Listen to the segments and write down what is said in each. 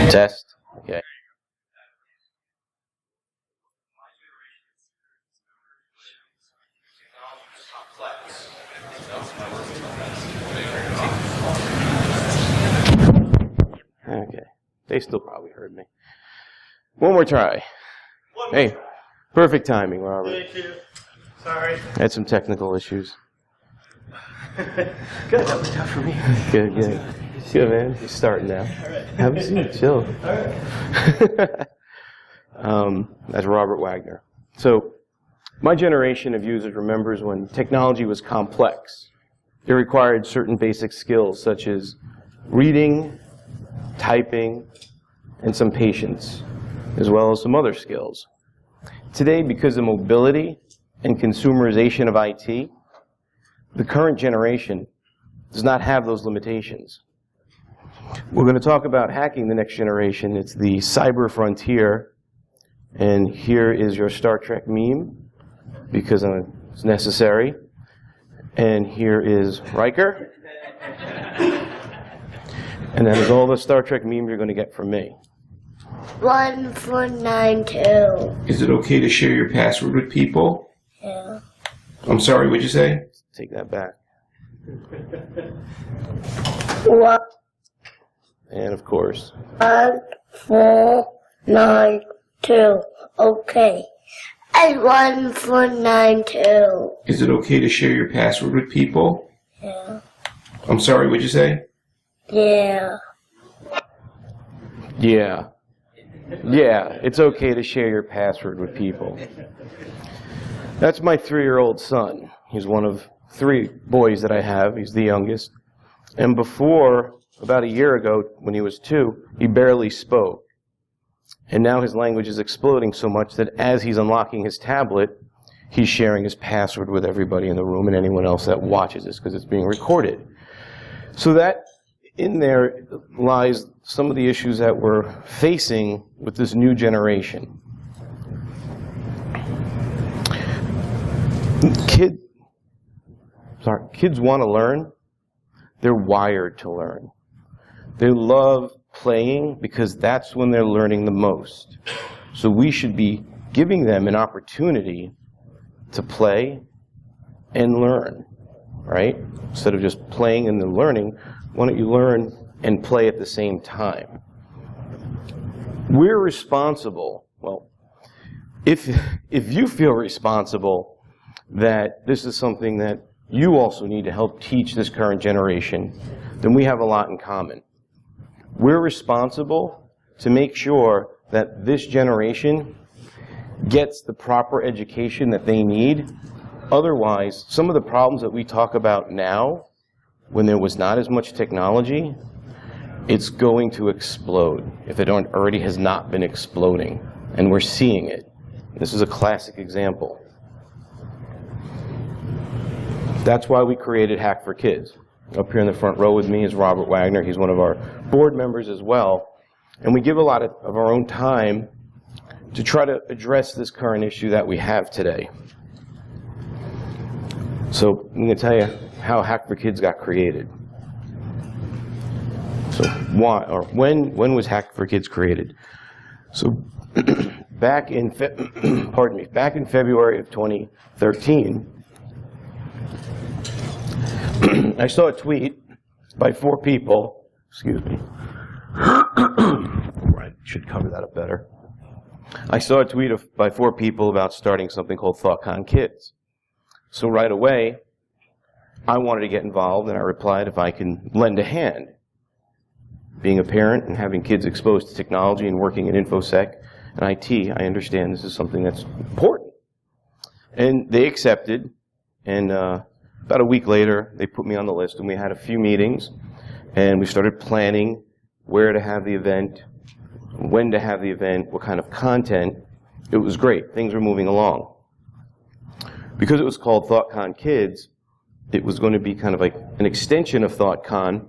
Test. Okay. Okay. They still probably heard me. One more try. Hey, perfect timing, Robert. Thank you. Sorry. Had some technical issues. Good. That was tough for me. Good, good. Good, man. You're starting now. Have a seat. Chill. That's Robert Wagner. So, my generation of users remembers when technology was complex. It required certain basic skills such as reading, typing, and some patience, as well as some other skills. Today, because of mobility and consumerization of IT, the current generation does not have those limitations. We're going to talk about hacking the next generation. It's the cyber frontier. And here is your Star Trek meme, because it's necessary. And here is Riker. And that is all the Star Trek memes you're going to get from me. 1492. Is it okay to share your password with people? Yeah. I'm sorry, what'd you say? Take that back. What? And of course. 1492. Okay. And 1492. Is it okay to share your password with people? Yeah. I'm sorry, what'd you say? Yeah. Yeah. Yeah, it's okay to share your password with people. That's my 3-year-old son. He's one of 3 boys that I have. He's the youngest. And before, about a year ago, when he was 2, he barely spoke. And now his language is exploding so much that as he's unlocking his tablet, he's sharing his password with everybody in the room and anyone else that watches this, because it's being recorded. So that, in there, lies some of the issues that we're facing with this new generation. Kids want to learn. They're wired to learn. They love playing because that's when they're learning the most. So we should be giving them an opportunity to play and learn, right? Instead of just playing and then learning, why don't you learn and play at the same time? We're responsible. Well, if you feel responsible that this is something that you also need to help teach this current generation, then we have a lot in common. We're responsible to make sure that this generation gets the proper education that they need. Otherwise, some of the problems that we talk about now, when there was not as much technology, it's going to explode if it already has not been exploding. And we're seeing it. This is a classic example. That's why we created Hack for Kids. Up here in the front row with me is Robert Wagner. He's one of our board members as well. And we give a lot of our own time to try to address this current issue that we have today. So I'm going to tell you how Hack for Kids got created. So when was Hack for Kids created? So back in February of 2013, I saw a tweet by 4 people. Excuse me. I should cover that up better. I saw a tweet by 4 people about starting something called ThoughtCon Kids. So right away, I wanted to get involved, and I replied if I can lend a hand. Being a parent and having kids exposed to technology and working in InfoSec and IT, I understand this is something that's important. And they accepted, and about a week later, they put me on the list, and we had a few meetings, and we started planning where to have the event, when to have the event, what kind of content. It was great. Things were moving along. Because it was called ThoughtCon Kids, it was going to be kind of like an extension of ThoughtCon,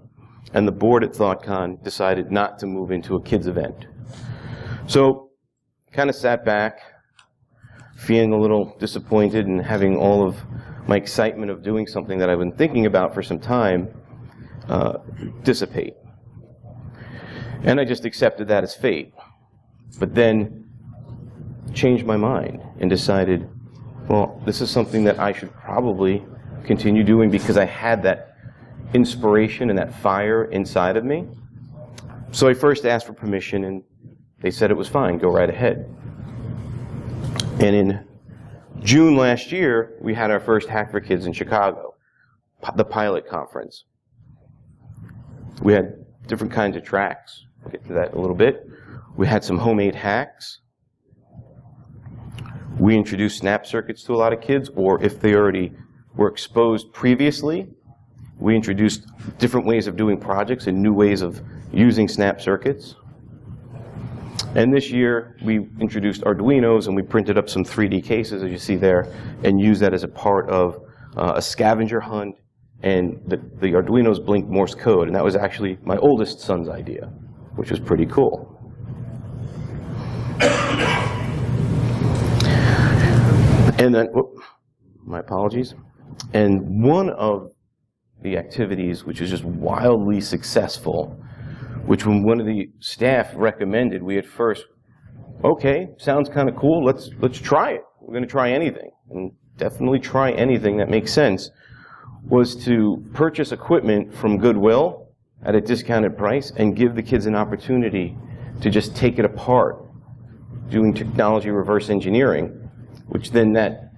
and the board at ThoughtCon decided not to move into a kids event. So kind of sat back, feeling a little disappointed and having all of my excitement of doing something that I've been thinking about for some time dissipate. And I just accepted that as fate. But then changed my mind and decided, well, this is something that I should probably continue doing because I had that inspiration and that fire inside of me. So I first asked for permission, and they said it was fine, go right ahead. And in June last year, we had our first Hack for Kids in Chicago, the pilot conference. We had different kinds of tracks. We'll get to that in a little bit. We had some homemade hacks. We introduced snap circuits to a lot of kids, or if they already were exposed previously, we introduced different ways of doing projects and new ways of using snap circuits. And this year, we introduced Arduinos, and we printed up some 3D cases, as you see there, and used that as a part of a scavenger hunt, and the Arduinos blink Morse code, and that was actually my oldest son's idea, which was pretty cool. And then, my apologies. And one of the activities, which is just wildly successful, which when one of the staff recommended, we at first, okay, sounds kind of cool, let's try it. We're going to try anything, and definitely try anything that makes sense, was to purchase equipment from Goodwill at a discounted price and give the kids an opportunity to just take it apart, doing technology reverse engineering, which then that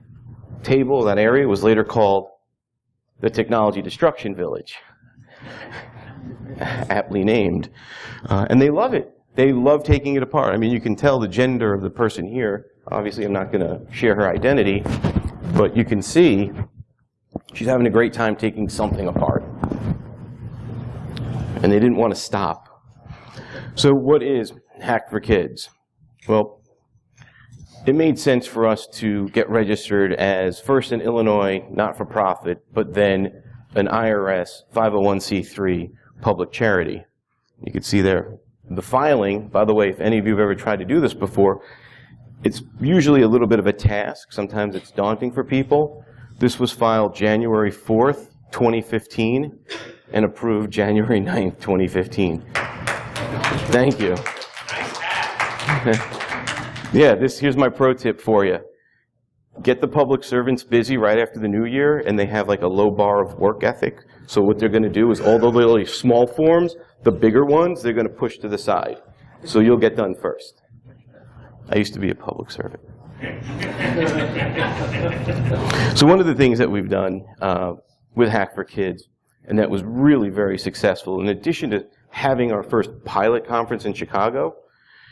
table, that area, was later called the Technology Destruction Village, aptly named. And they love it. They love taking it apart. I mean, you can tell the gender of the person here. Obviously, I'm not going to share her identity, but you can see she's having a great time taking something apart. And they didn't want to stop. So what is Hack for Kids? Well, it made sense for us to get registered as first an Illinois not-for-profit, but then an IRS 501c3 public charity. You can see there the filing. By the way, if any of you have ever tried to do this before, it's usually a little bit of a task. Sometimes it's daunting for people. This was filed January 4th, 2015, and approved January 9th, 2015. Thank you. Yeah, here's my pro tip for you. Get the public servants busy right after the new year, and they have like a low bar of work ethic. So what they're going to do is all the little small forms, the bigger ones, they're going to push to the side. So you'll get done first. I used to be a public servant. So one of the things that we've done with Hack for Kids, and that was really very successful, in addition to having our first pilot conference in Chicago,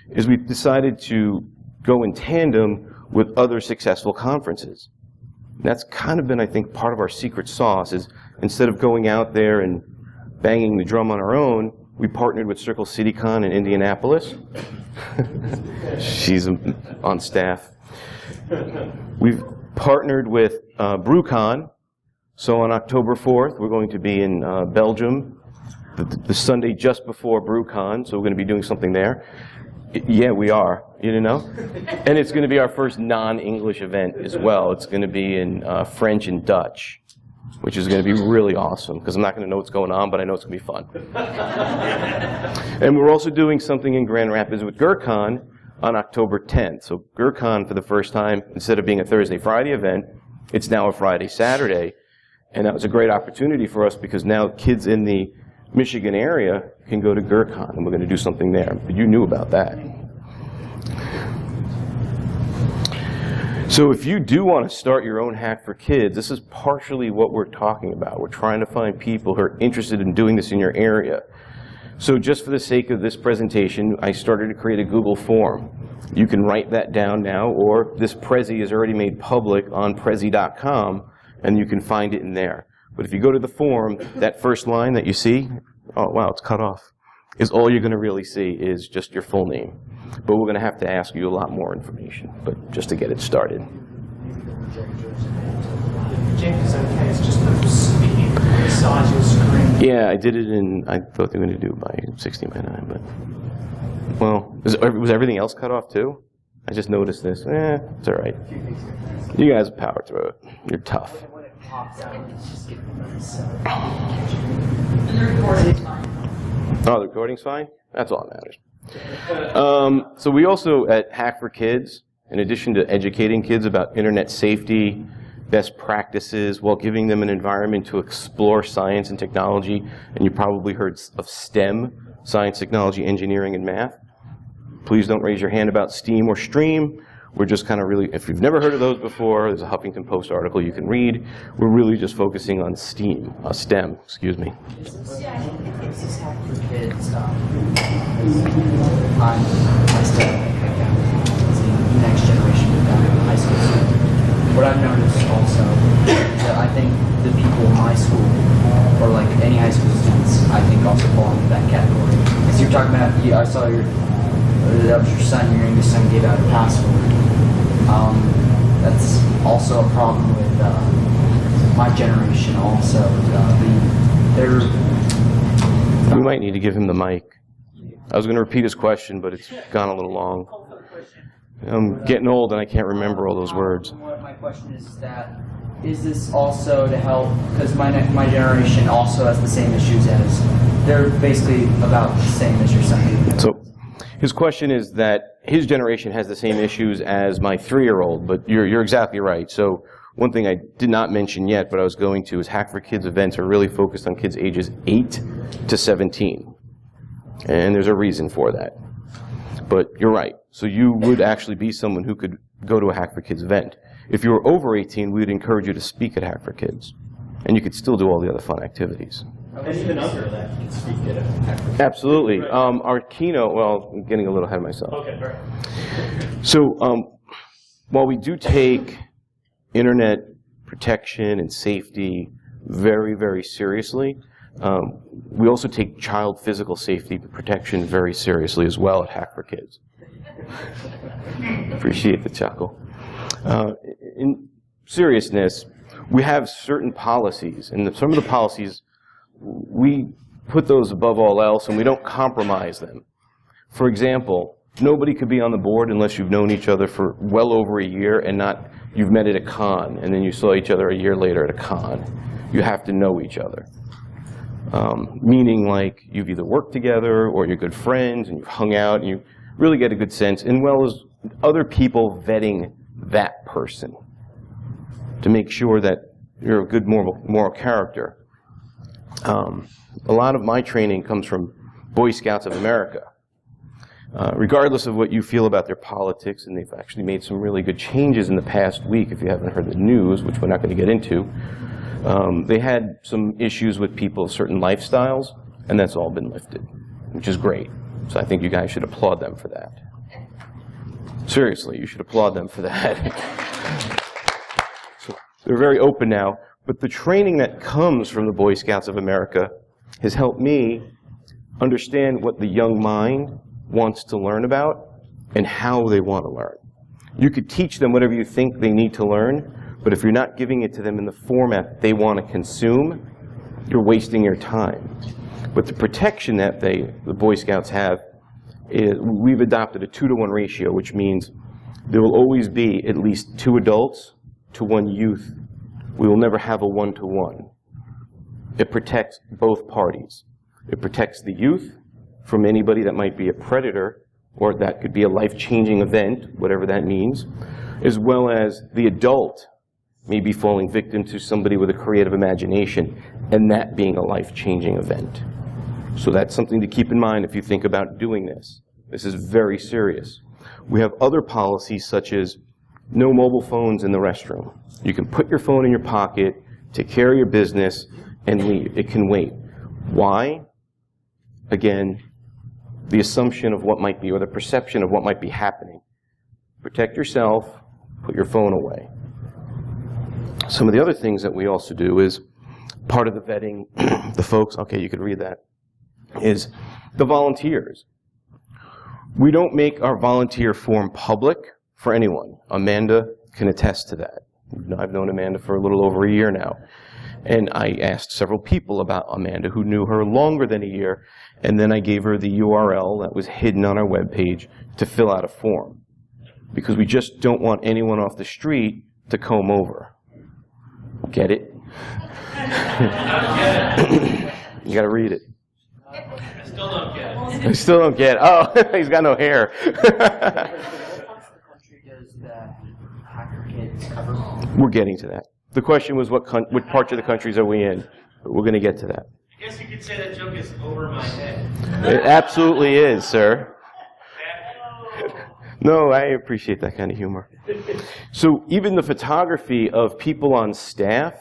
is we decided to go in tandem with other successful conferences. And that's kind of been, I think, part of our secret sauce, is instead of going out there and banging the drum on our own, we partnered with Circle CityCon in Indianapolis. She's on staff. We've partnered with BrewCon. So on October 4th, we're going to be in Belgium, the Sunday just before BrewCon, so we're going to be doing something there. Yeah, we are. You didn't know? And it's going to be our first non-English event as well. It's going to be in French and Dutch, which is going to be really awesome, because I'm not going to know what's going on, but I know it's going to be fun. And we're also doing something in Grand Rapids with GERCON on October 10th. So GERCON, for the first time, instead of being a Thursday-Friday event, it's now a Friday-Saturday. And that was a great opportunity for us, because now kids in the Michigan area can go to GERCON, and we're going to do something there. But you knew about that. So if you do want to start your own Hack for Kids, this is partially what we're talking about. We're trying to find people who are interested in doing this in your area. So just for the sake of this presentation, I started to create a Google form. You can write that down now, or this Prezi is already made public on Prezi.com, and you can find it in there. But if you go to the form, that first line that you see, oh wow, it's cut off, is all you're going to really see is just your full name. But we're going to have to ask you a lot more information, but just to get it started. James is okay, it's just the speaking. saw you scream. Yeah, I did it in, I thought they were going to do it by 60 by 9, but, well, was everything else cut off too? I just noticed this. It's all right. You guys power through it. You're tough. When it pops out, it's just getting nice. And the recording's fine. Oh, the recording's fine? That's all that matters. So we also, at Hack for Kids, in addition to educating kids about internet safety, best practices, while giving them an environment to explore science and technology, and you probably heard of STEM, science, technology, engineering, and math. Please don't raise your hand about STEAM or STREAM. We're just kind of really, if you've never heard of those before, there's a Huffington Post article you can read. We're really just focusing on STEM, excuse me. Is this Hack for Kids? I'm the next generation of high school student. What I've noticed also is that I think the people in my school, or like any high school students, I think also fall into that category. Because you're talking about, I saw that was your son, your youngest son gave out a password. That's also a problem with my generation also. We might need to give him the mic. I was going to repeat his question, but it's gone a little long. I'm getting old and I can't remember all those words. My question is that, is this also to help, because my generation also has the same issues as, they're basically about the same as your son. So his question is that his generation has the same issues as my 3-year-old, but you're exactly right. So one thing I did not mention yet, but I was going to, is Hack for Kids events are really focused on kids ages 8 to 17. And there's a reason for that. But you're right. So you would actually be someone who could go to a Hack for Kids event. If you were over 18, we would encourage you to speak at Hack for Kids. And you could still do all the other fun activities. And even under that, you can speak at a Hack for Kids. Absolutely. Our keynote, well, I'm getting a little ahead of myself. Okay, all right. So while we do take internet protection and safety very, very seriously, we also take child physical safety protection very seriously as well at Hack for Kids. Appreciate the chuckle. In seriousness, we have certain policies, and some of the policies, we put those above all else, and we don't compromise them. For example, nobody could be on the board unless you've known each other for well over a year and not you've met at a con, and then you saw each other a year later at a con. You have to know each other. Meaning like you've either worked together or you're good friends and you've hung out and you really get a good sense, and well as other people vetting that person to make sure that you're a good moral character. A lot of my training comes from Boy Scouts of America. Regardless of what you feel about their politics, and they've actually made some really good changes in the past week, if you haven't heard the news, which we're not going to get into. They had some issues with people's certain lifestyles, and that's all been lifted, which is great. So I think you guys should applaud them for that. Seriously, you should applaud them for that. So they're very open now, but the training that comes from the Boy Scouts of America has helped me understand what the young mind wants to learn about and how they want to learn. You could teach them whatever you think they need to learn, but if you're not giving it to them in the format they want to consume, you're wasting your time. But the protection that the Boy Scouts have is we've adopted a 2-to-1 ratio, which means there will always be at least 2 adults to 1 youth. We will never have a 1-to-1. It protects both parties. It protects the youth from anybody that might be a predator, or that could be a life-changing event, whatever that means, as well as the adult may be falling victim to somebody with a creative imagination, and that being a life-changing event. So that's something to keep in mind if you think about doing this. This is very serious. We have other policies such as no mobile phones in the restroom. You can put your phone in your pocket, take care of your business, and leave. It can wait. Why? Again, the assumption of what might be, or the perception of what might be happening. Protect yourself, put your phone away. Some of the other things that we also do is, part of the vetting, the folks, okay, you could read that, is the volunteers. We don't make our volunteer form public for anyone. Amanda can attest to that. I've known Amanda for a little over a year now. And I asked several people about Amanda who knew her longer than a year, and then I gave her the URL that was hidden on our webpage to fill out a form. Because we just don't want anyone off the street to comb over. Get it? You gotta read it. I still don't get it. I still don't get it. Oh, he's got no hair. What parts of the country does the Hacker Kids cover? We're getting to that. The question was what parts of the countries are we in? But we're going to get to that. I guess you could say that joke is over my head. It absolutely is, sir. No, I appreciate that kind of humor. So even the photography of people on staff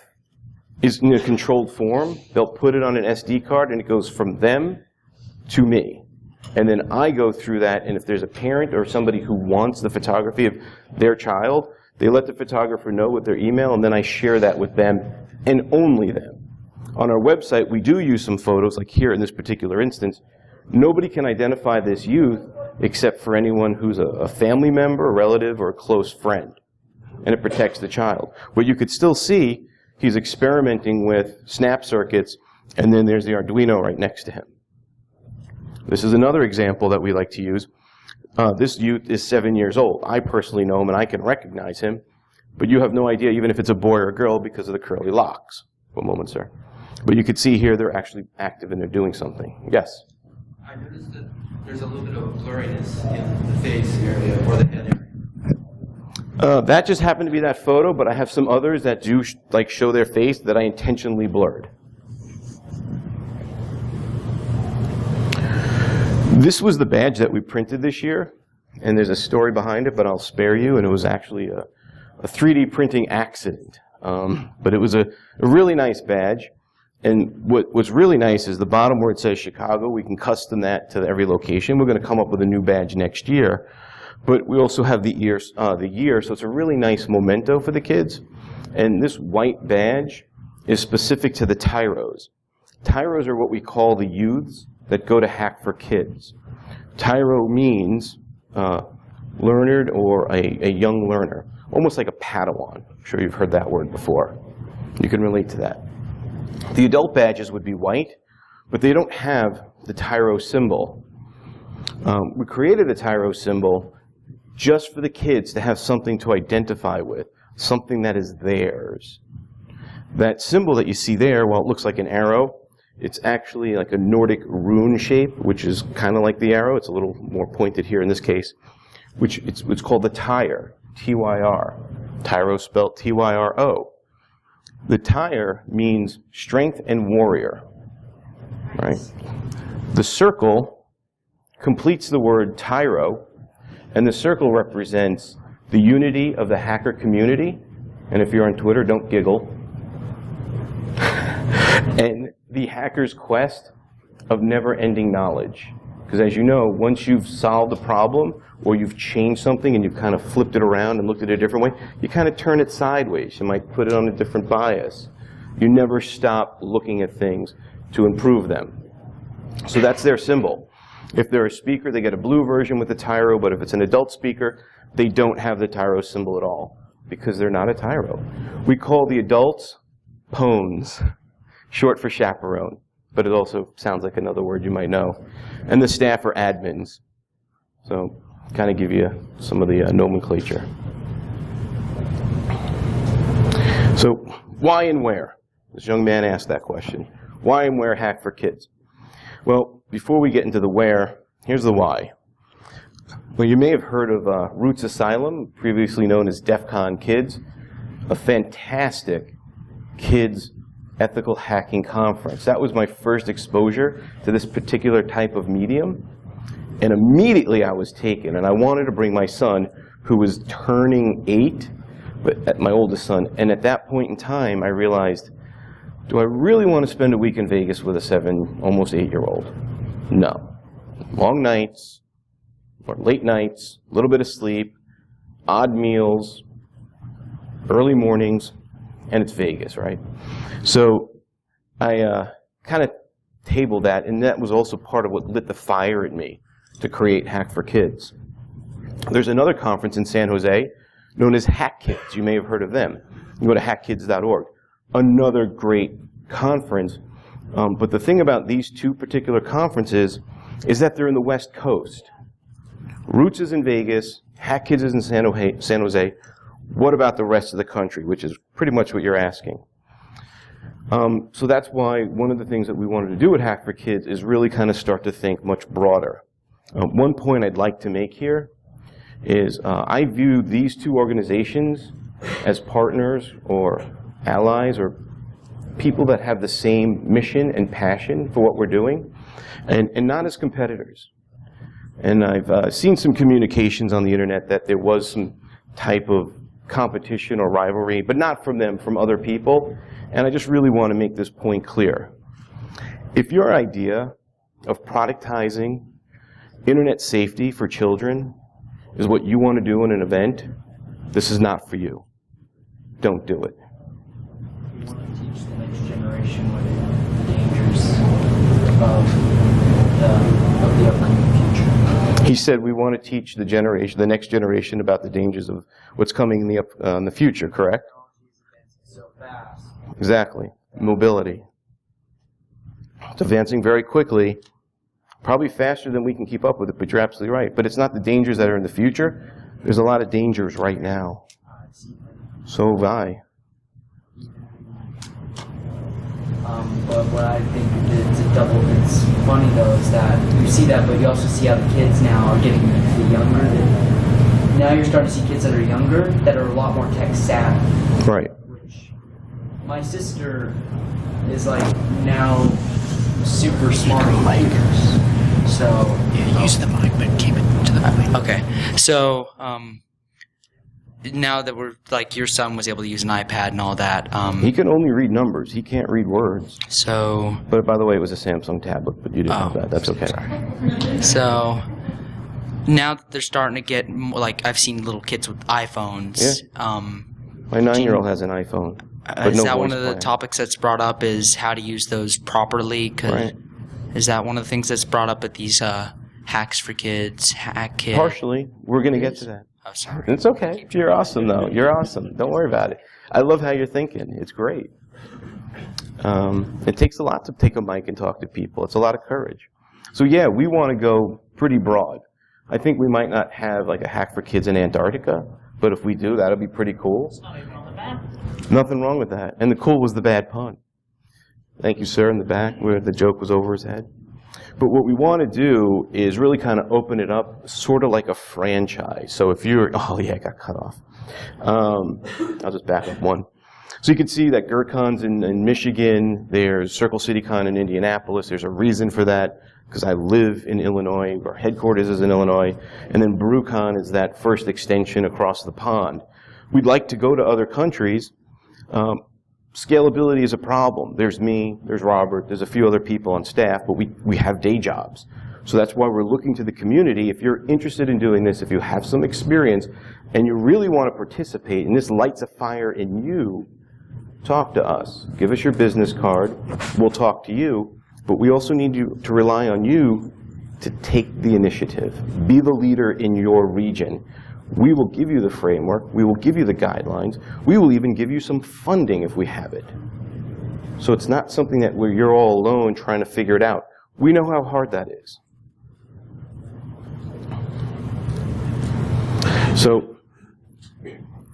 is in a controlled form. They'll put it on an SD card, and it goes from them to me. And then I go through that, and if there's a parent or somebody who wants the photography of their child, they let the photographer know with their email, and then I share that with them, and only them. On our website, we do use some photos, like here in this particular instance. Nobody can identify this youth except for anyone who's a family member, a relative, or a close friend. And it protects the child. But you could still see he's experimenting with snap circuits, and then there's the Arduino right next to him. This is another example that we like to use. This youth is 7 years old. I personally know him, and I can recognize him. But you have no idea, even if it's a boy or a girl, because of the curly locks. One moment, sir. But you could see here they're actually active and they're doing something. Yes? I noticed that there's a little bit of blurriness in the face area or the head area. That just happened to be that photo, but I have some others that do show their face that I intentionally blurred. This was the badge that we printed this year, and there's a story behind it, but I'll spare you, and it was actually a 3D printing accident. But it was a really nice badge, and what's really nice is the bottom where it says Chicago, we can custom that to every location. We're going to come up with a new badge next year, but we also have the year, so it's a really nice memento for the kids. And this white badge is specific to the tyros. Tyros are what we call the youths that go to Hack for Kids. Tyro means learned or a young learner, almost like a Padawan. I'm sure you've heard that word before. You can relate to that. The adult badges would be white, but they don't have the Tyro symbol. We created the Tyro symbol just for the kids to have something to identify with, something that is theirs. That symbol that you see there, while it looks like an arrow, it's actually like a Nordic rune shape, which is kind of like the arrow. It's a little more pointed here in this case, which it's called the Tyr, T-Y-R. Tyro spelled T-Y-R-O. The Tyr means strength and warrior, right? The circle completes the word Tyro, and the circle represents the unity of the hacker community. And if you're on Twitter, don't giggle. And the hacker's quest of never-ending knowledge. Because as you know, once you've solved a problem, or you've changed something and you've kind of flipped it around and looked at it a different way, you kind of turn it sideways. You might put it on a different bias. You never stop looking at things to improve them. So that's their symbol. If they're a speaker, they get a blue version with the Tyro, but if it's an adult speaker, they don't have the Tyro symbol at all, because they're not a Tyro. We call the adults Pones, short for chaperone, but it also sounds like another word you might know. And the staff are admins. So kind of give you some of the nomenclature. So why and where? This young man asked that question. Why and where Hack for Kids? Well, before we get into the where, here's the why. Well, you may have heard of Roots Asylum, previously known as DEF CON Kids, a fantastic kids ethical hacking conference. That was my first exposure to this particular type of medium. And immediately I was taken, and I wanted to bring my son, who was turning 8, but my oldest son, and at that point in time I realized, do I really want to spend a week in Vegas with a 7, almost 8-year-old? No. Long nights, or late nights, a little bit of sleep, odd meals, early mornings, and it's Vegas, right? So I kind of tabled that, and that was also part of what lit the fire in me to create Hack for Kids. There's another conference in San Jose known as Hack Kids. You may have heard of them. You go to hackkids.org. another great conference. But the thing about these two particular conferences is that they're in the West Coast. Roots is in Vegas, Hack Kids is in San Jose. What about the rest of the country, which is pretty much what you're asking. So that's why one of the things that we wanted to do at Hack for Kids is really kind of start to think much broader. One point I'd like to make here is I view these two organizations as partners or allies or people that have the same mission and passion for what we're doing, and not as competitors. And I've seen some communications on the internet that there was some type of competition or rivalry, but not from them, from other people. And I just really want to make this point clear. If your idea of productizing internet safety for children is what you want to do in an event, this is not for you. Don't do it. We want to teach the next generation what the dangers of the upcoming future. He said we want to teach the next generation about the dangers of what's coming in the future, correct? So fast. Exactly. Mobility. It's advancing very quickly, probably faster than we can keep up with it, but you're absolutely right. But it's not the dangers that are in the future. There's a lot of dangers right now. So have I. But what I think it's funny though is that you see that, but you also see how the kids now are getting younger. Now you're starting to see kids that are younger that are a lot more tech savvy. Right. Which my sister is like now super smart on computers. So Yeah, use the mic, but keep it to the mic. Okay, so now that we're like your son was able to use an iPad and all that, He can only read numbers. He can't read words. so But by the way, it was a Samsung tablet, but you didn't have that. That's okay. so now that they're starting to get more, like I've seen little kids with iPhones. My 9-year-old has an iPhone. But Is no that one voice of the plan. topics that's brought up? Is how to use those properly? 'Cause Right. is that one of the things that's brought up at these hacks for kids, hack kids? Partially. We're going to get to that. Oh, sorry. It's okay. You're awesome, though. You're awesome. Don't worry about it. I love how you're thinking. It's great. It takes a lot to take a mic and talk to people. It's a lot of courage. So yeah, we want to go pretty broad. I think we might not have like a hack for kids in Antarctica, but if we do, that'll be pretty cool. Nothing wrong with that. And the cool was the bad pun. Thank you, sir, in the back where the joke was over his head. But what we want to do is really kind of open it up sort of like a franchise. So if you're, oh yeah, I got cut off. I'll just back up one. So you can see that GERCON's in Michigan, there's Circle City Con in Indianapolis. There's a reason for that, because I live in Illinois, our headquarters is in Illinois, and then BrewCon is that first extension across the pond. We'd like to go to other countries. Scalability is a problem. There's me, there's Robert, there's a few other people on staff, but we have day jobs. So that's why we're looking to the community. If you're interested in doing this, if you have some experience, and you really want to participate, and this lights a fire in you, talk to us. Give us your business card. We'll talk to you. But we also need you to rely on you to take the initiative. Be the leader in your region. We will give you the framework. We will give you the guidelines. We will even give you some funding if we have it. So it's not something that where you're all alone trying to figure it out. We know how hard that is. So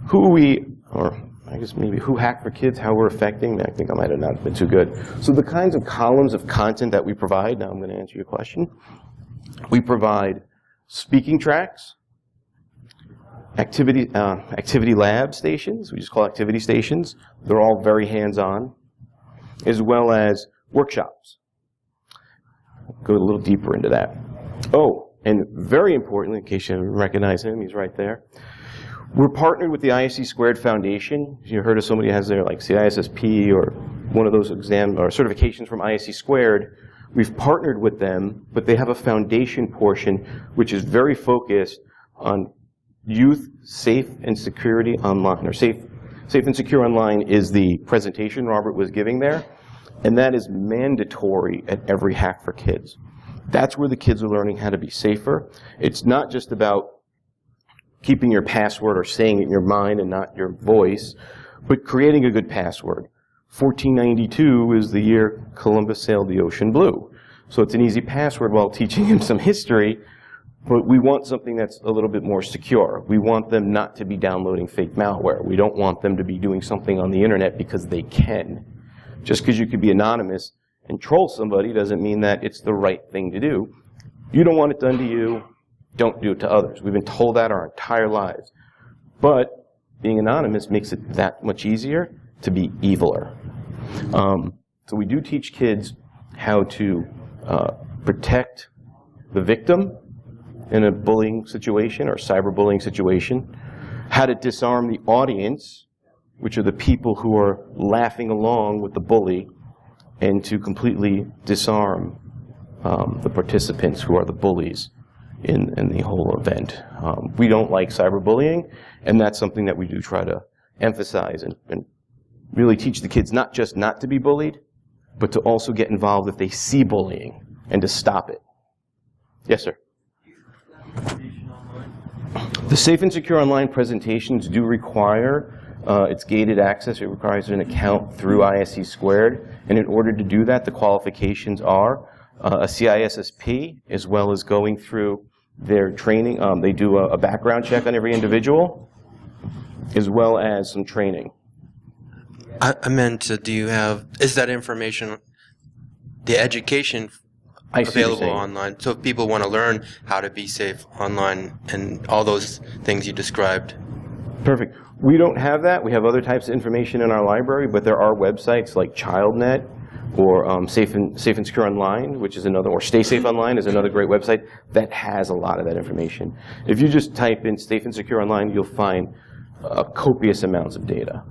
who we, or I guess maybe who Hack for Kids, how we're affecting, I think I might have not been too good. So the kinds of columns of content that we provide, now I'm going to answer your question. We provide speaking tracks, activity lab stations, we just call activity stations. They're all very hands-on, as well as workshops. Go a little deeper into that. Oh, and very importantly, in case you recognize him, he's right there. We're partnered with the ISC Squared Foundation. You heard of somebody who has their like CISSP or one of those exam or certifications from ISC Squared. We've partnered with them, but they have a foundation portion which is very focused on youth safe and security online, or safe and secure online is the presentation Robert was giving there, and that is mandatory at every Hack for Kids. That's where the kids are learning how to be safer. It's not just about keeping your password or saying it in your mind and not your voice, but creating a good password, 1492 is the year Columbus sailed the ocean blue. So it's an easy password while teaching him some history, but we want something that's a little bit more secure. We want them not to be downloading fake malware. We don't want them to be doing something on the internet because they can. Just because you could be anonymous and troll somebody doesn't mean that it's the right thing to do. You don't want it done to you, don't do it to others. We've been told that our entire lives. But being anonymous makes it that much easier to be eviler. So we do teach kids how to protect the victim in a bullying situation or cyberbullying situation, how to disarm the audience, which are the people who are laughing along with the bully, and to completely disarm the participants who are the bullies in the whole event. We don't like cyberbullying, and that's something that we do try to emphasize and really teach the kids not just not to be bullied, but to also get involved if they see bullying and to stop it. Yes, sir? The Safe and Secure Online presentations do require, it's gated access, it requires an account through ISC Squared, and in order to do that, the qualifications are a CISSP, as well as going through their training. They do a background check on every individual, as well as some training. I meant, do you have, is that information, the education available online? So if people want to learn how to be safe online and all those things you described. Perfect. We don't have that. We have other types of information in our library, but there are websites like ChildNet or Safe and Secure Online, which is another, or Stay Safe Online is another great website that has a lot of that information. If you just type in Safe and Secure Online, you'll find copious amounts of data.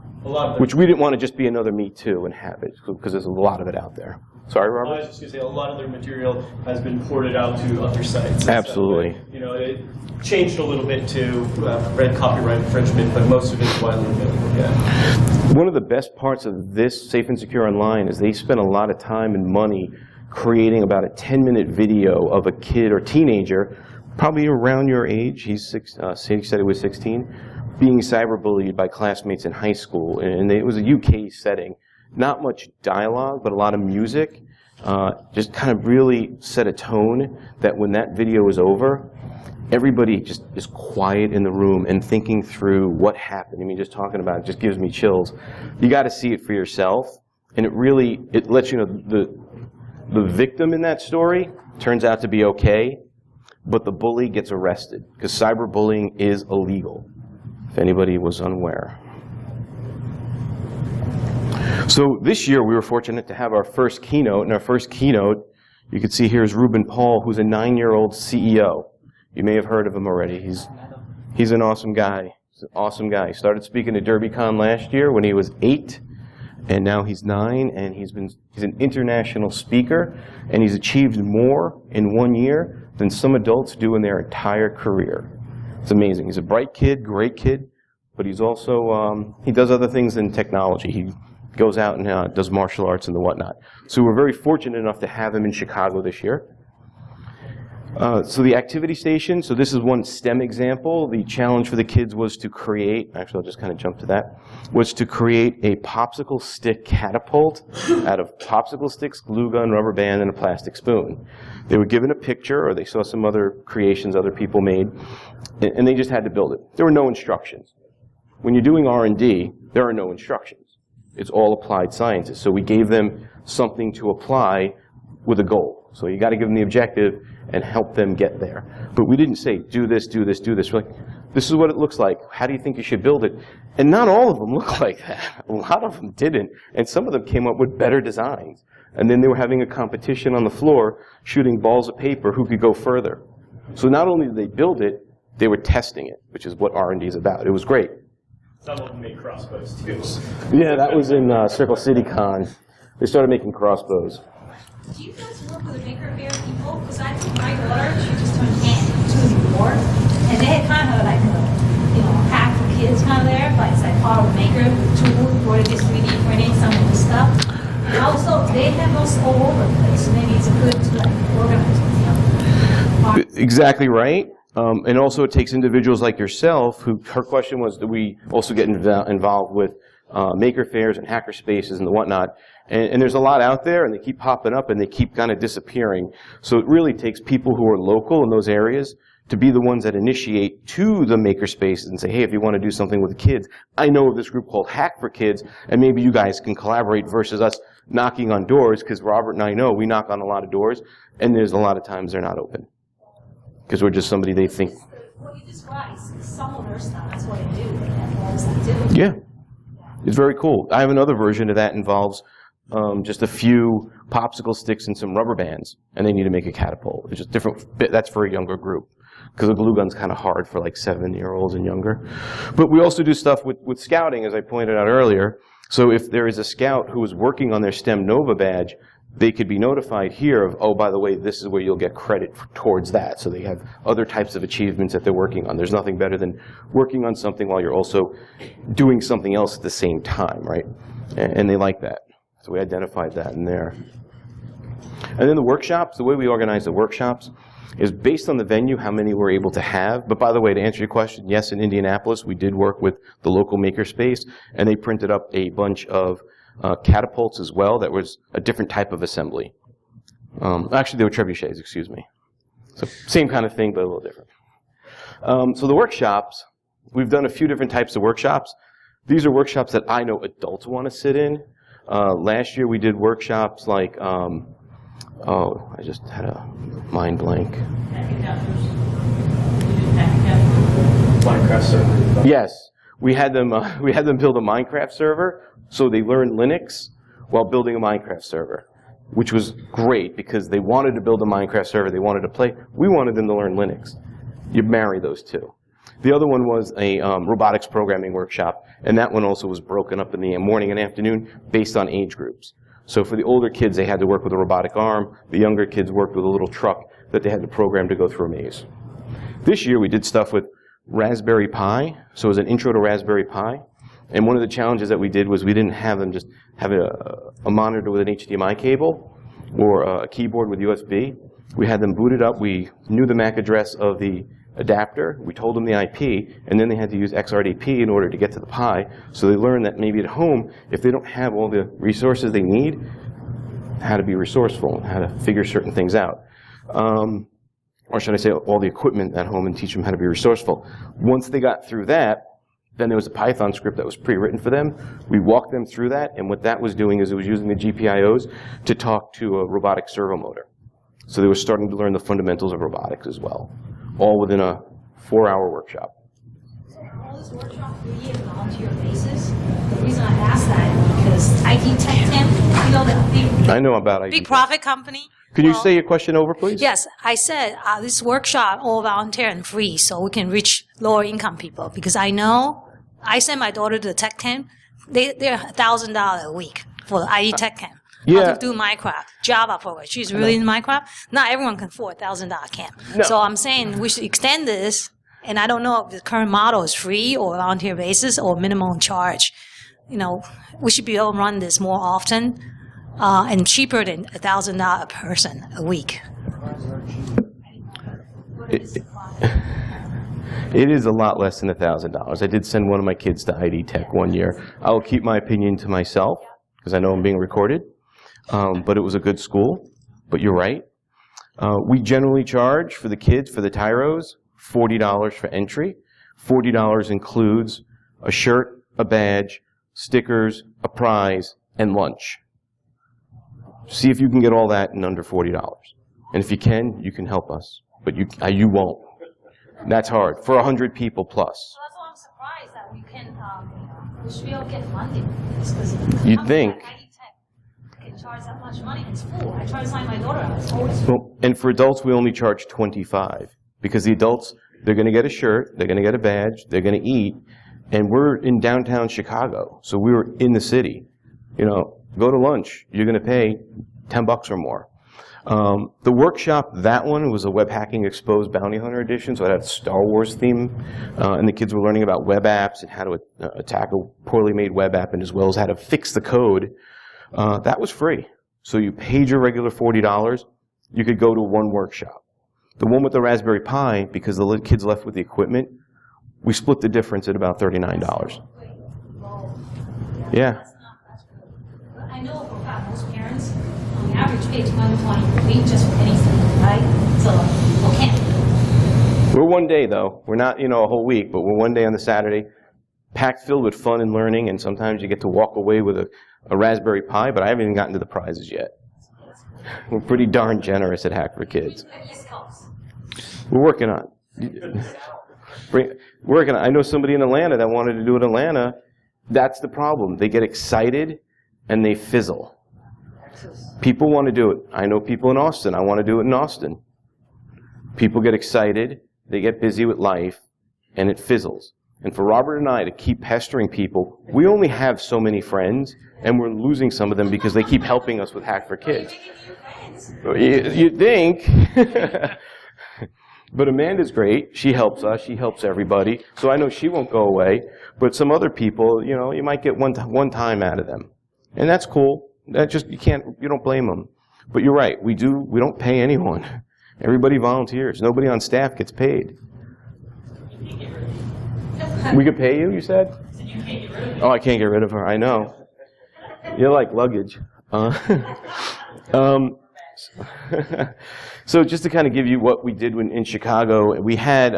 Which we didn't want to just be another Me Too and have it, because there's a lot of it out there. Sorry, Robert? I was just going to say, a lot of their material has been ported out to other sites. Absolutely. Stuff, but, you know, it changed a little bit to prevent copyright infringement, but most of it is widely available. Yeah. One of the best parts of this Safe and Secure Online is they spend a lot of time and money creating about a 10-minute video of a kid or teenager, probably around your age. He said he was 16. Being cyberbullied by classmates in high school, and it was a UK setting. Not much dialogue, but a lot of music. Just kind of really set a tone that when that video is over, everybody just is quiet in the room and thinking through what happened. I mean, just talking about it just gives me chills. You got to see it for yourself, and it lets you know the victim in that story turns out to be okay, but the bully gets arrested because cyberbullying is illegal, if anybody was unaware. So this year we were fortunate to have our first keynote, and our first keynote, you can see here is Ruben Paul, who's a 9-year-old CEO. You may have heard of him already. He's an awesome guy. He's an awesome guy. He started speaking at DerbyCon last year when he was 8, and now he's 9, and he's an international speaker, and he's achieved more in 1 year than some adults do in their entire career. It's amazing. He's a bright kid, great kid, but he's also, he does other things in technology. He goes out and does martial arts and the whatnot. So we're very fortunate enough to have him in Chicago this year. So the activity station, so this is one STEM example. The challenge for the kids was to create, actually I'll just kind of jump to that, was to create a popsicle stick catapult out of popsicle sticks, glue gun, rubber band, and a plastic spoon. They were given a picture, or they saw some other creations other people made, and they just had to build it. There were no instructions. When you're doing R&D, there are no instructions. It's all applied sciences. So we gave them something to apply with a goal. So you got to give them the objective and help them get there. But we didn't say, do this, do this, do this. We're like, this is what it looks like. How do you think you should build it? And not all of them look like that. A lot of them didn't. And some of them came up with better designs. And then they were having a competition on the floor, shooting balls of paper, who could go further. So not only did they build it, they were testing it, which is what R&D is about. It was great. Some of them make crossbows, too. Yeah, that was in Circle City Con. They started making crossbows. Do you guys work with a maker of air people? Because I think my daughter, she just turned 4, and they had kind of like a hack for kids kind of there, but it's like part of the maker tool for this 3D printing, some of the stuff. Also, they have those all over the place, so maybe it's good to like organize with them. Exactly right. And also it takes individuals like yourself, who her question was, do we also get involved with maker fairs and hacker spaces and the whatnot. And there's a lot out there, and they keep popping up, and they keep kind of disappearing. So it really takes people who are local in those areas to be the ones that initiate to the maker spaces and say, hey, if you want to do something with the kids, I know of this group called Hack for Kids, and maybe you guys can collaborate versus us knocking on doors, because Robert and I know we knock on a lot of doors, and there's a lot of times they're not open. Because we're just somebody they think. What you described is some of their stuff, that's what they do, and all this stuff too. Yeah. It's very cool. I have another version of that involves just a few popsicle sticks and some rubber bands, and they need to make a catapult. It's just different. That's for a younger group, because a glue gun's kind of hard for like 7-year-olds and younger. But we also do stuff with scouting, as I pointed out earlier. So if there is a scout who is working on their STEM Nova badge, they could be notified here of, oh, by the way, this is where you'll get credit towards that. So they have other types of achievements that they're working on. There's nothing better than working on something while you're also doing something else at the same time, right? And they like that. So we identified that in there. And then the workshops, the way we organize the workshops is based on the venue, how many we're able to have. But by the way, to answer your question, yes, in Indianapolis, we did work with the local makerspace, and they printed up a bunch of catapults as well. That was a different type of assembly. Actually, they were trebuchets, excuse me. So same kind of thing, but a little different. So the workshops, we've done a few different types of workshops. These are workshops that I know adults want to sit in. Last year we did workshops like, oh, I just had a mind blank. Minecraft server. Yes, we had them build a Minecraft server, so they learned Linux while building a Minecraft server, which was great because they wanted to build a Minecraft server, they wanted to play. We wanted them to learn Linux. You marry those two. The other one was a robotics programming workshop, and that one also was broken up in the morning and afternoon based on age groups. So for the older kids, they had to work with a robotic arm. The younger kids worked with a little truck that they had to program to go through a maze. This year, we did stuff with Raspberry Pi. So it was an intro to Raspberry Pi. And one of the challenges that we did was we didn't have them just have a monitor with an HDMI cable or a keyboard with USB. We had them booted up. We knew the MAC address of the adapter. We told them the IP, and then they had to use XRDP in order to get to the Pi. So they learned that maybe at home, if they don't have all the resources they need, how to be resourceful, how to figure certain things out. Or should I say all the equipment at home and teach them how to be resourceful. Once they got through that, then there was a Python script that was pre-written for them. We walked them through that, and what that was doing is it was using the GPIOs to talk to a robotic servo motor. So they were starting to learn the fundamentals of robotics as well, all within a 4-hour workshop. So all this workshop really is a volunteer basis. The reason I asked that is because IT Tech Team, you know, the big, I know about IT. big profit company. Could you say your question over, please? Yes, I said this workshop all volunteer and free, so we can reach lower income people. Because I know, I sent my daughter to the tech camp. They're $1,000 a week for the IT tech camp. Yeah. How to do Minecraft, Java program. She's really in Minecraft. Not everyone can afford $1,000 camp. No. So I'm saying we should extend this. And I don't know if the current model is free or volunteer basis or minimum charge. You know, we should be able to run this more often. And cheaper than $1,000 a person a week. It is a lot less than $1,000. I did send one of my kids to ID Tech one year. I will keep my opinion to myself because I know I'm being recorded. But it was a good school. But you're right. We generally charge for the kids, for the Tyros, $40 for entry. $40 includes a shirt, a badge, stickers, a prize, and lunch. See if you can get all that in under $40. And if you can help us. But you won't. That's hard. For 100 people plus. So that's why I'm surprised that we can, we should be able to get funding. You'd think. ID Tech can charge that much money in school. I try to sign my daughter up. It's always Well, and for adults, we only charge $25. Because the adults, they're going to get a shirt, they're going to get a badge, they're going to eat. And we're in downtown Chicago. So we were in the city. You know, go to lunch, you're going to pay $10 or more. The workshop, that one was a Web Hacking Exposed Bounty Hunter edition, so it had a Star Wars theme, and the kids were learning about web apps and how to attack a poorly made web app, and as well as how to fix the code. That was free. So you paid your regular $40, you could go to one workshop. The one with the Raspberry Pi, because the kids left with the equipment, we split the difference at about $39. Yeah. That's good. But I know for a fact most parents, on the average, pay $220 per week just for any student, right? So, okay. We're one day, though. We're not, a whole week, but we're one day on the Saturday, packed filled with fun and learning, and sometimes you get to walk away with a Raspberry Pi, but I haven't even gotten to the prizes yet. We're pretty darn generous at Hack for Kids. We're working on it. I know somebody in Atlanta that wanted to do it in Atlanta. That's the problem. They get excited, and they fizzle. People want to do it. I know people in Austin. I want to do it in Austin. People get excited, they get busy with life, and it fizzles. And for Robert and I to keep pestering people, we only have so many friends, and we're losing some of them because they keep helping us with Hack for Kids. You'd think. But Amanda's great. She helps us. She helps everybody. So I know she won't go away. But some other people, you might get one time out of them. And that's cool. You don't blame them. But you're right. We don't pay anyone. Everybody volunteers. Nobody on staff gets paid. We could pay you, you said? Oh, I can't get rid of her. I know. You're like luggage. So just to kind of give you what we did in Chicago, we had,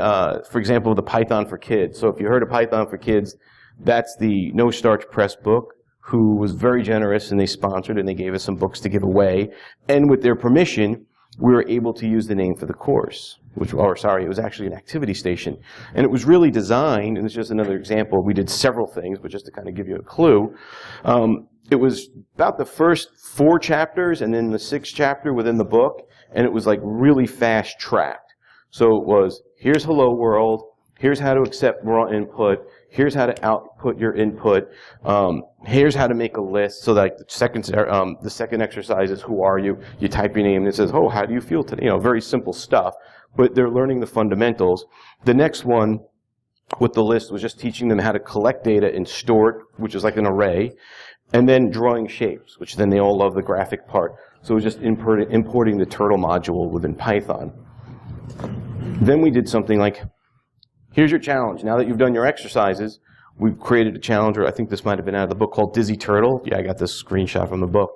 for example, the Python for Kids. So if you heard of Python for Kids, that's the No Starch Press book, who was very generous, and they sponsored, and they gave us some books to give away. And with their permission, we were able to use the name for the course, it was actually an activity station. And it was really designed, and it's just another example, we did several things, but just to kind of give you a clue, it was about the first 4 chapters and then the 6th chapter within the book, and it was like really fast tracked. So it was, here's Hello World, here's how to accept raw input, here's how to output your input, here's how to make a list. So like the second exercise is, who are you? You type your name and it says, oh, how do you feel today? Very simple stuff, but they're learning the fundamentals. The next one with the list was just teaching them how to collect data and store it, which is like an array, and then drawing shapes, which then they all love the graphic part. So it was just importing the turtle module within Python. Then we did something like, here's your challenge. Now that you've done your exercises, we've created a challenge, or I think this might have been out of the book, called Dizzy Turtle. Yeah, I got this screenshot from the book.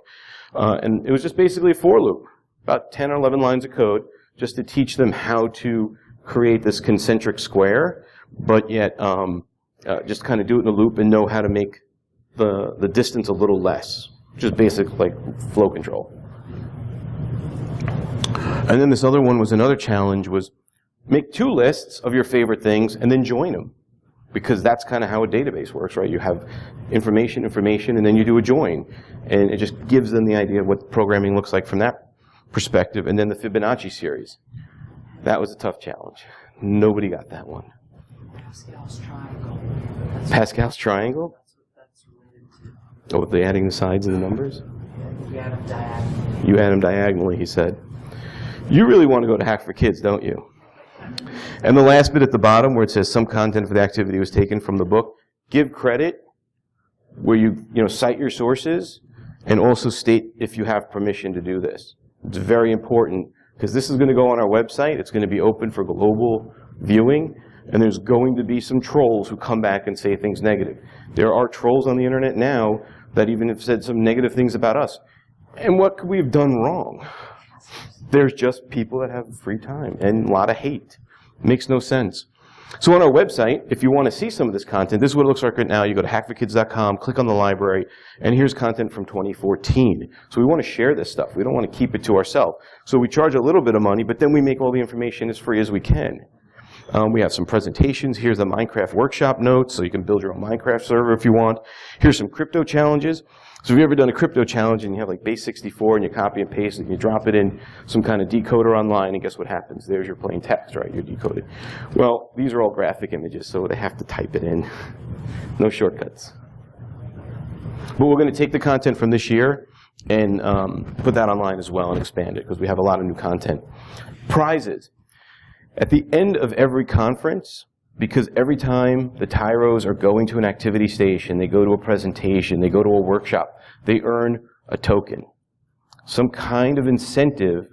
And it was just basically a for loop, about 10 or 11 lines of code, just to teach them how to create this concentric square, but yet just kind of do it in a loop and know how to make the distance a little less, just basic like flow control. And then this other one was another challenge, was make 2 lists of your favorite things and then join them. Because that's kind of how a database works, right? You have information, and then you do a join. And it just gives them the idea of what programming looks like from that perspective. And then the Fibonacci series. That was a tough challenge. Nobody got that one. Pascal's triangle. Pascal's triangle? That's related to. Oh, they're adding the sides and the numbers? You add them diagonally. You add them diagonally, he said. You really want to go to Hack for Kids, don't you? And the last bit at the bottom, where it says some content for the activity was taken from the book, give credit where you cite your sources, and also state if you have permission to do this. It's very important, because this is going to go on our website. It's going to be open for global viewing, and there's going to be some trolls who come back and say things negative. There are trolls on the internet now that even have said some negative things about us. And what could we have done wrong? There's just people that have free time and a lot of hate. Makes no sense. So on our website, if you want to see some of this content, this is what it looks like right now. You go to hackforkids.com, click on the library, and here's content from 2014. So we want to share this stuff. We don't want to keep it to ourselves. So we charge a little bit of money, but then we make all the information as free as we can. We have some presentations. Here's the Minecraft workshop notes, so you can build your own Minecraft server if you want. Here's some crypto challenges. So have you ever done a crypto challenge and you have like base 64 and you copy and paste it and you drop it in some kind of decoder online, and guess what happens? There's your plain text, right? You're decoded. Well, these are all graphic images, so they have to type it in. No shortcuts. But we're going to take the content from this year and put that online as well and expand it, because we have a lot of new content. Prizes. At the end of every conference, because every time the tyros are going to an activity station, they go to a presentation, they go to a workshop, they earn a token. Some kind of incentive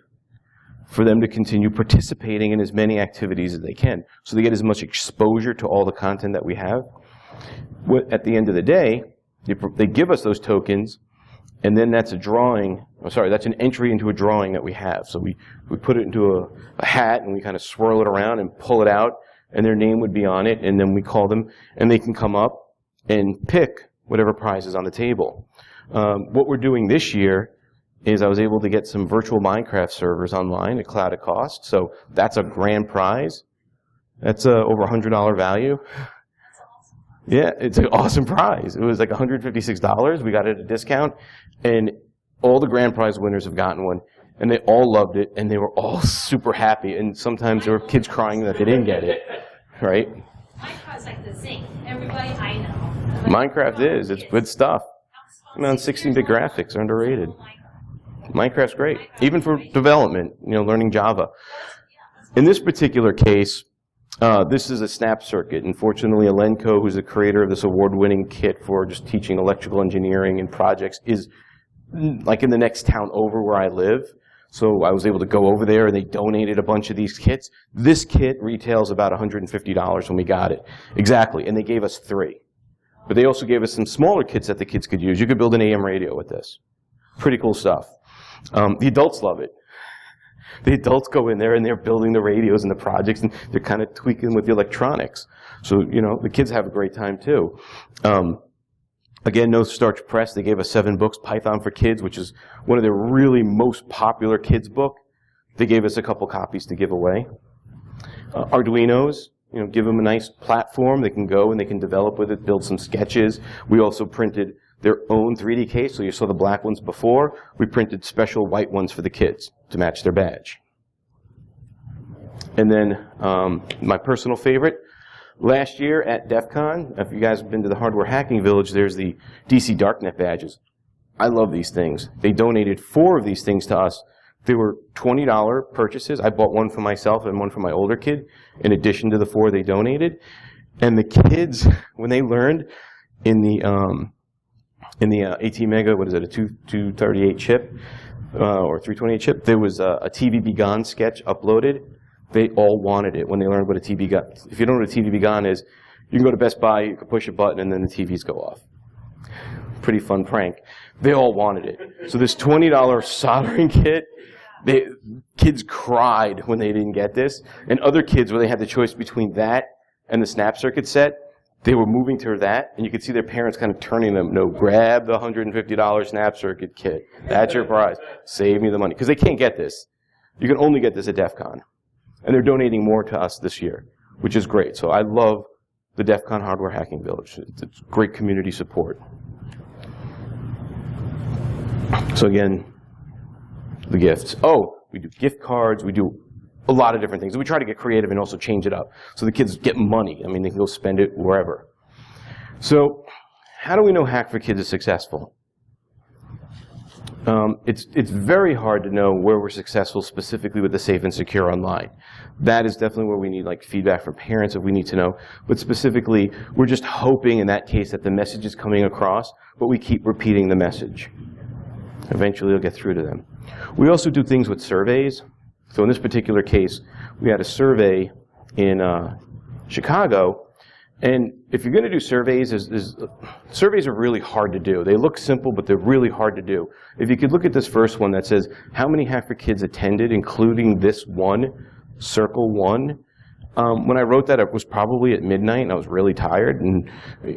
for them to continue participating in as many activities as they can, so they get as much exposure to all the content that we have. At the end of the day, They give us those tokens, and then that's a drawing. Oh, sorry, that's an entry into a drawing that we have. So we put it into a hat, and we kind of swirl it around and pull it out, and their name would be on it, and then we call them, and they can come up and pick whatever prize is on the table. What we're doing this year is I was able to get some virtual Minecraft servers online at cloud at cost. So that's a grand prize. That's over $100 value. Yeah, it's an awesome prize. It was like $156. We got it at a discount, and all the grand prize winners have gotten one, and they all loved it, and they were all super happy. And sometimes there were kids crying that they didn't get it, right? Minecraft's like the thing. Everybody I know. Minecraft is. It's good stuff. Man, 16-bit graphics are underrated. Minecraft's great, even for development, learning Java. In this particular case, this is a snap circuit. Unfortunately, Elenco, who's the creator of this award-winning kit for just teaching electrical engineering and projects, is like in the next town over where I live. So I was able to go over there, and they donated a bunch of these kits. This kit retails about $150 when we got it. Exactly, and they gave us 3. But they also gave us some smaller kits that the kids could use. You could build an AM radio with this. Pretty cool stuff. The adults love it. The adults go in there and they're building the radios and the projects, and they're kind of tweaking with the electronics. So, the kids have a great time too. Again, No Starch Press, they gave us 7 books, Python for Kids, which is one of their really most popular kids book. They gave us a couple copies to give away. Arduinos, give them a nice platform. They can go and they can develop with it, build some sketches. We also printed their own 3D case. So you saw the black ones before. We printed special white ones for the kids to match their badge. And then my personal favorite, last year at DEF CON, if you guys have been to the Hardware Hacking Village, there's the DC Darknet badges. I love these things. They donated 4 of these things to us. They were $20 purchases. I bought one for myself and one for my older kid, in addition to the 4 they donated. And the kids, when they learned in the 18 mega, what is it, a 238 chip, or 328 chip, there was a TV Be Gone sketch uploaded. They all wanted it when they learned what a TV Gone. If you don't know what a TV Be Gone is, you can go to Best Buy, you can push a button, and then the TVs go off. Pretty fun prank. They all wanted it. So this $20 soldering kit, kids cried when they didn't get this. And other kids, where they had the choice between that and the snap circuit set, they were moving to that, and you could see their parents kind of turning them, no, grab the $150 snap circuit kit. That's your prize. Save me the money. Because they can't get this. You can only get this at DEF CON. And they're donating more to us this year, which is great. So I love the DEF CON Hardware Hacking Village. It's great community support. So again, the gifts. Oh, we do gift cards. We do a lot of different things. We try to get creative and also change it up. So the kids get money. I mean, they can go spend it wherever. So how do we know Hack for Kids is successful? It's very hard to know where we're successful specifically with the safe and secure online. That is definitely where we need feedback from parents if we need to know. But specifically, we're just hoping in that case that the message is coming across, but we keep repeating the message. Eventually it'll get through to them. We also do things with surveys. So in this particular case, we had a survey in Chicago. And if you're going to do surveys, surveys are really hard to do. They look simple, but they're really hard to do. If you could look at this first one that says, how many Hack for Kids attended, including this one, Circle 1? When I wrote that, it was probably at midnight, and I was really tired. And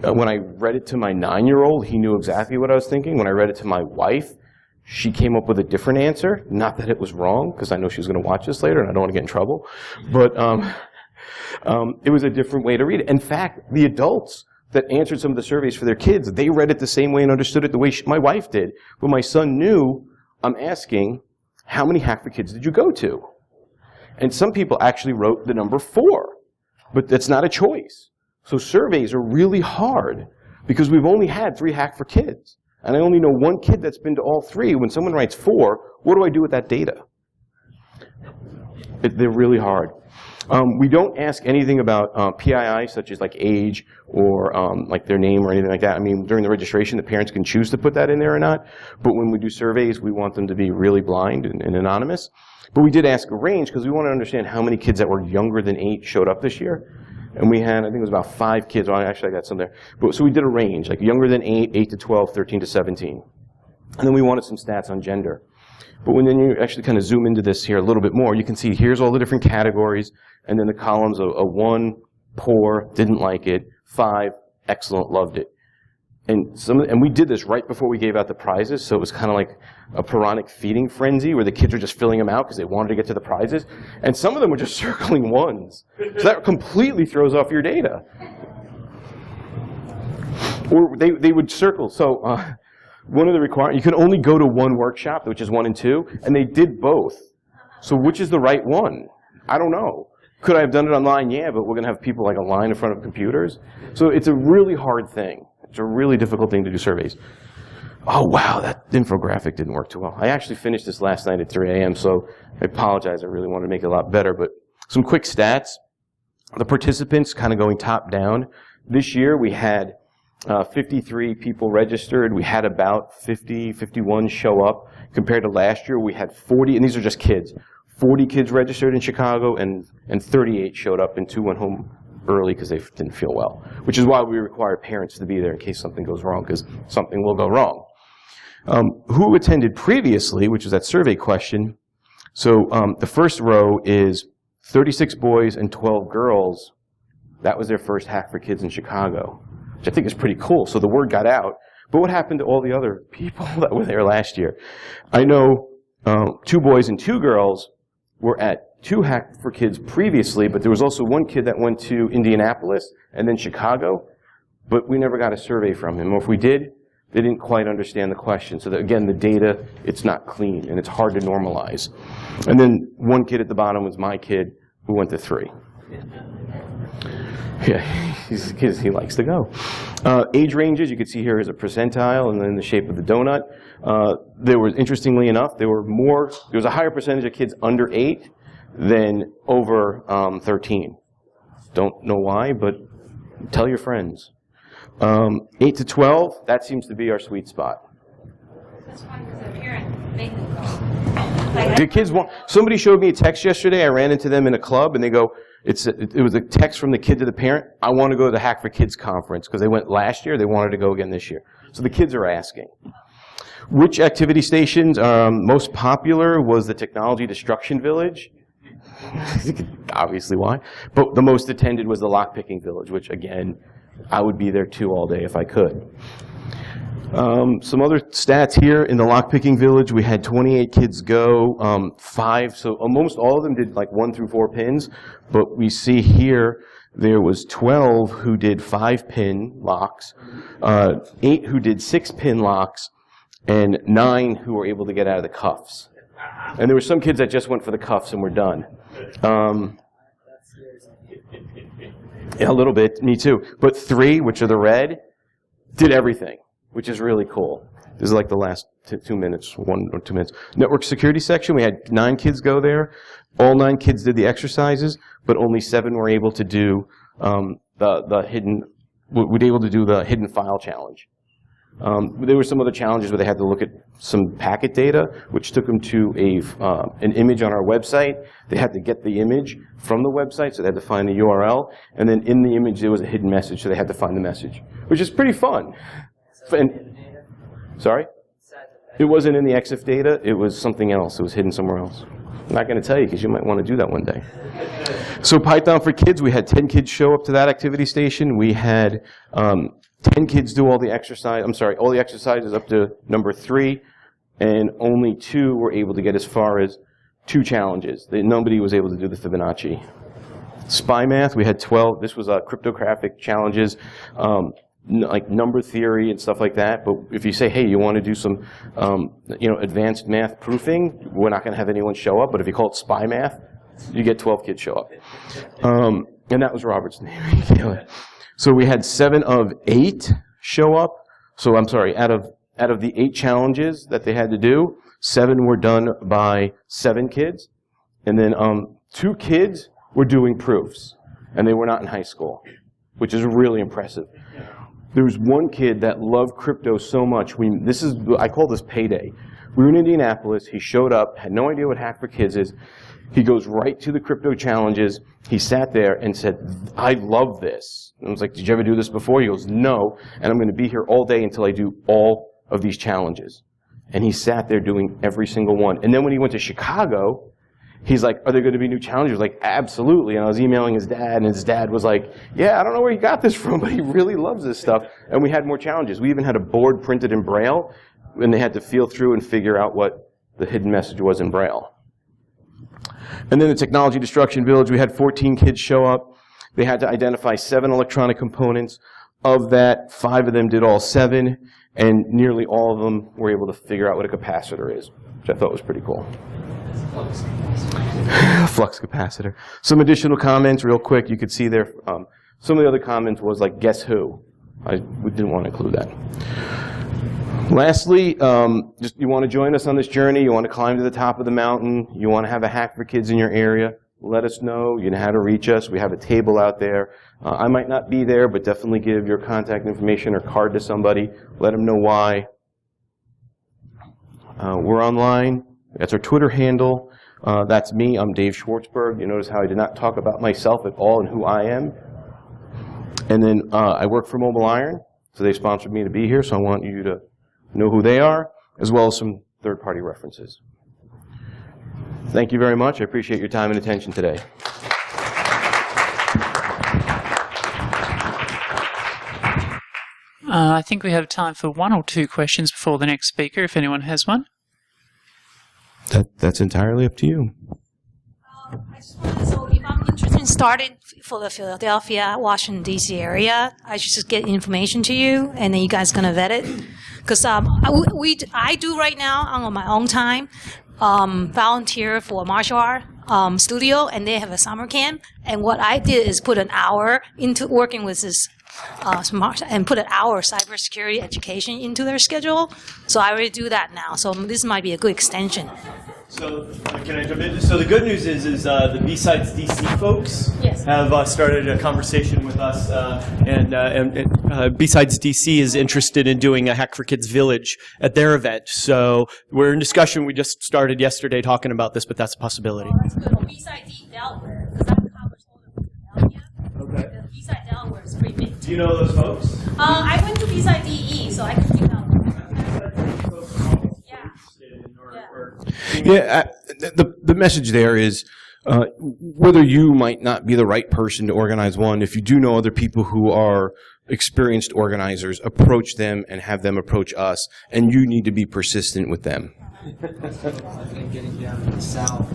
when I read it to my 9-year-old, he knew exactly what I was thinking. When I read it to my wife, she came up with a different answer. Not that it was wrong, because I know she's going to watch this later, and I don't want to get in trouble. But it was a different way to read it. In fact, the adults that answered some of the surveys for their kids, they read it the same way and understood it the way my wife did. But my son knew, I'm asking, how many Hack for Kids did you go to? And some people actually wrote the number 4. But that's not a choice. So surveys are really hard, because we've only had 3 Hack for Kids. And I only know 1 kid that's been to all 3. When someone writes 4, what do I do with that data? They're really hard. We don't ask anything about PII, such as age or their name or anything like that. I mean, during the registration, the parents can choose to put that in there or not. But when we do surveys, we want them to be really blind and anonymous. But we did ask a range, because we want to understand how many kids that were younger than 8 showed up this year. And we had, I think it was about 5 kids. Well, actually, I got some there. But, so we did a range, like younger than 8, 8 to 12, 13 to 17. And then we wanted some stats on gender. But when then you actually kind of zoom into this here a little bit more, you can see here's all the different categories, and then the columns of 1, poor, didn't like it, 5, excellent, loved it. And we did this right before we gave out the prizes, so it was kind of like a Puranic feeding frenzy where the kids were just filling them out because they wanted to get to the prizes. And some of them were just circling 1s. So that completely throws off your data. Or they would circle. So one of the requirements, you can only go to one workshop, which is 1 and 2, and they did both. So which is the right one? I don't know. Could I have done it online? Yeah, but we're going to have people like a line in front of computers. So it's a really hard thing. It's a really difficult thing to do surveys. Oh, wow, that infographic didn't work too well. I actually finished this last night at 3 a.m., so I apologize. I really wanted to make it a lot better. But some quick stats. The participants kind of going top down. This year we had 53 people registered. We had about 50, 51 show up. Compared to last year, we had 40, and these are just kids. 40 kids registered in Chicago, and 38 showed up, and 2 went home early because they didn't feel well, which is why we require parents to be there in case something goes wrong, because something will go wrong. Who attended previously, which is that survey question. So the first row is 36 boys and 12 girls. That was their first Hack for Kids in Chicago, which I think is pretty cool. So the word got out. But what happened to all the other people that were there last year? I know 2 boys and 2 girls were at 2 Hack for Kids previously, but there was also 1 kid that went to Indianapolis and then Chicago, but we never got a survey from him. Or if we did, they didn't quite understand the question. So that, again, the data, it's not clean, and it's hard to normalize. And then 1 kid at the bottom was my kid, who went to 3. Yeah, he likes to go. Age ranges, you can see here is a percentile, and then the shape of the donut. There was, interestingly enough, there was a higher percentage of kids under 8 than over 13. Don't know why, but tell your friends. 8 to 12, that seems to be our sweet spot. That's fine because a parent make them go. The kids want. Somebody showed me a text yesterday. I ran into them in a club, and they go, it was a text from the kid to the parent. I want to go to the Hack for Kids conference because they went last year. They wanted to go again this year. So the kids are asking. Which activity stations most popular was the Technology Destruction Village? Obviously why. But the most attended was the Lockpicking Village, which again, I would be there too all day if I could. Some other stats here. In the Lockpicking Village, we had 28 kids go, 5, so almost all of them did like 1 through 4 pins, but we see here there was 12 who did 5-pin locks, 8 who did 6-pin locks, and 9 who were able to get out of the cuffs. And there were some kids that just went for the cuffs and were done. Yeah, a little bit, me too. But 3, which are the red, did everything, which is really cool. This is like the last 2 minutes, 1 or 2 minutes. Network security section, we had 9 kids go there. All 9 kids did the exercises, but only 7 were able to do the hidden file challenge. There were some other challenges where they had to look at some packet data, which took them to an image on our website. They had to get the image from the website, so they had to find the URL. And then in the image, there was a hidden message, so they had to find the message, which is pretty fun. Sorry? It wasn't in the EXIF data. It was something else. It was hidden somewhere else. I'm not going to tell you because you might want to do that one day. So Python for Kids, we had 10 kids show up to that activity station. We had 10 kids do all the exercises up to number 3, and only 2 were able to get as far as 2 challenges. Nobody was able to do the Fibonacci. Spy math, we had 12. This was cryptographic challenges, like number theory and stuff like that. But if you say, hey, you want to do some advanced math proofing, we're not going to have anyone show up. But if you call it spy math, you get 12 kids show up. And that was Robert's name. So we had 7 of 8 show up. So I'm sorry, out of the 8 challenges that they had to do, 7 were done by 7 kids. And then 2 kids were doing proofs. And they were not in high school, which is really impressive. There was 1 kid that loved crypto so much. I call this payday. We were in Indianapolis. He showed up, had no idea what Hack for Kids is. He goes right to the crypto challenges. He sat there and said, I love this. And I was like, did you ever do this before? He goes, no, and I'm going to be here all day until I do all of these challenges. And he sat there doing every single one. And then when he went to Chicago, he's like, are there going to be new challenges? Like, absolutely. And I was emailing his dad, and his dad was like, yeah, I don't know where he got this from, but he really loves this stuff. And we had more challenges. We even had a board printed in Braille, and they had to feel through and figure out what the hidden message was in Braille. And then the Technology Destruction Village, we had 14 kids show up. They had to identify 7 electronic components. Of that, 5 of them did all 7, and nearly all of them were able to figure out what a capacitor is, which I thought was pretty cool. Flux capacitor. Some additional comments real quick. You could see there, some of the other comments was like, guess who? We didn't want to include that. Lastly, just you want to join us on this journey, you want to climb to the top of the mountain, you want to have a hack for kids in your area, let us know. You know how to reach us. We have a table out there. I might not be there, but definitely give your contact information or card to somebody. Let them know why. We're online. That's our Twitter handle. That's me. I'm Dave Schwartzberg. You notice how I did not talk about myself at all and who I am. And then I work for Mobile Iron, so they sponsored me to be here, so I want you to know who they are, as well as some third-party references. Thank you very much. I appreciate your time and attention today. I think we have time for 1 or 2 questions before the next speaker, if anyone has one. That's entirely up to you. I just wanted to, so if I'm interested in starting for the Philadelphia, Washington, D.C. area, I should just get information to you, and then you guys going to vet it? Because I do right now, on my own time, volunteer for a martial art studio, and they have a summer camp. And what I did is put an hour into working with this and put an hour of cybersecurity education into their schedule. So I already do that now. So this might be a good extension. So can I jump in? So the good news is the BSides DC folks have started a conversation with us, and BSides DC is interested in doing a Hack for Kids Village at their event. So we're in discussion. We just started yesterday talking about this, but that's a possibility. Oh, that's good. Well, BSides Delaware, because that covers all of Philadelphia. Okay. The BSides Delaware is pretty big. Do you know those folks? I went to BSides DE, so I can do that. Yeah, the message there is whether you might not be the right person to organize one, if you do know other people who are experienced organizers, approach them and have them approach us, and you need to be persistent with them. Getting down to the south.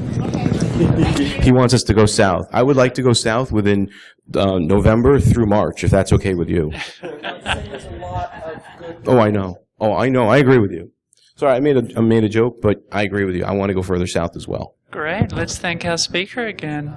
He wants us to go south. I would like to go south within November through March, if that's okay with you. Oh, I know. Oh, I know. I agree with you. Sorry, I made a joke, but I agree with you. I want to go further south as well. Great. Let's thank our speaker again.